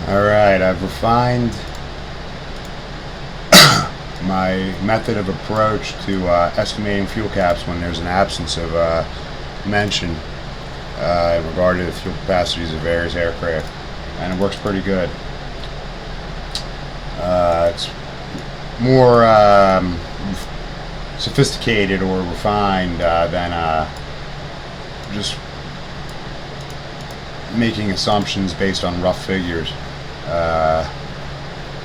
Alright, I've refined my method of approach to estimating fuel caps when there's an absence of mention in regard to the fuel capacities of various aircraft, and it works pretty good. It's more sophisticated or refined than just making assumptions based on rough figures.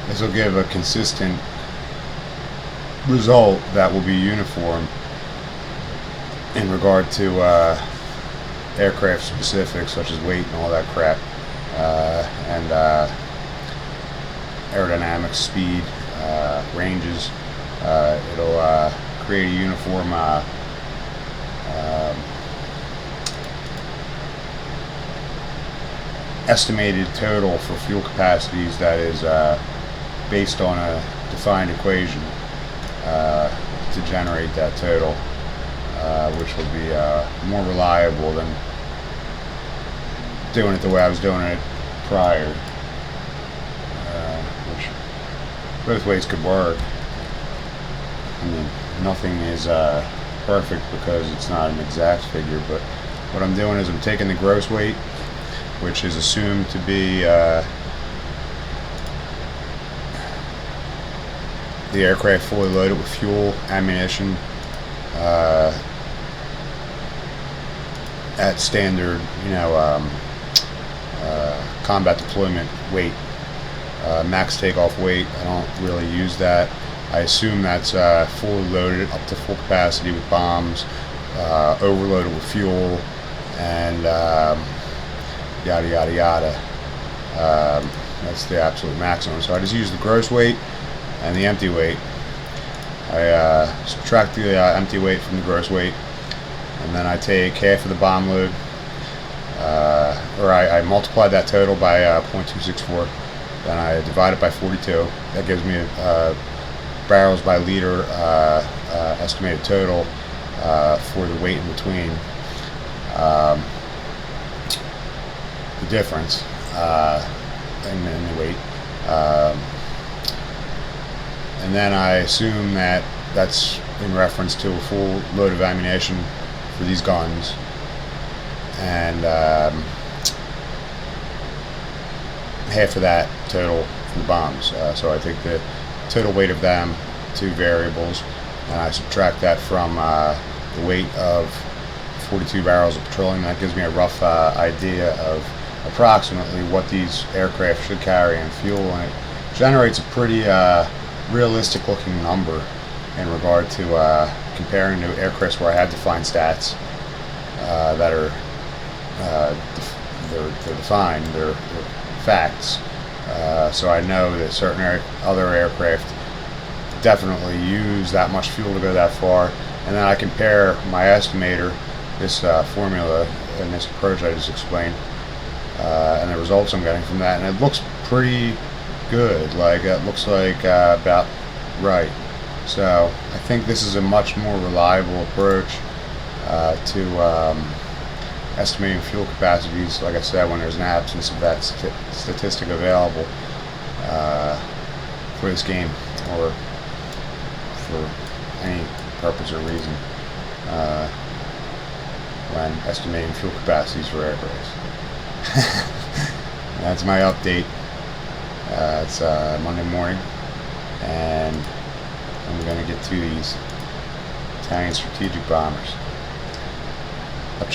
This will give a consistent result that will be uniform in regard to aircraft specifics such as weight and all that crap, and aerodynamics, speed, ranges. It'll create a uniform estimated total for fuel capacities that is based on a defined equation to generate that total, which will be more reliable than doing it the way I was doing it prior, which both ways could work. I mean, nothing is perfect because it's not an exact figure, but what I'm doing is I'm taking the gross weight, which is assumed to be the aircraft fully loaded with fuel, ammunition, at standard, combat deployment weight, max takeoff weight. I don't really use that. I assume that's fully loaded up to full capacity with bombs, overloaded with fuel, and yada yada yada. That's the absolute maximum. So I just use the gross weight and the empty weight. I subtract the empty weight from the gross weight, and then I take half of the bomb load, or I multiply that total by 0.264. Then I divide it by 42. That gives me barrels by liter estimated total for the weight in between. The difference in the weight, and then I assume that that's in reference to a full load of ammunition for these guns, and half of that total for the bombs. So I take the total weight of them, two variables, and I subtract that from the weight of 42 barrels of petroleum. That gives me a rough idea of approximately what these aircraft should carry in fuel, and it generates a pretty realistic looking number in regard to comparing to aircraft where I had defined stats that are they're defined, they're facts. So I know that certain other aircraft definitely use that much fuel to go that far, and then I compare my estimator, this formula and this approach I just explained, and the results I'm getting from that, and it looks pretty good. Like, it looks like about right. So I think this is a much more reliable approach to estimating fuel capacities, like I said, when there's an absence of that statistic available for this game, or for any purpose or reason, when estimating fuel capacities for aircraft. That's my update. It's Monday morning, and I'm going to get to these Italian strategic bombers. Up,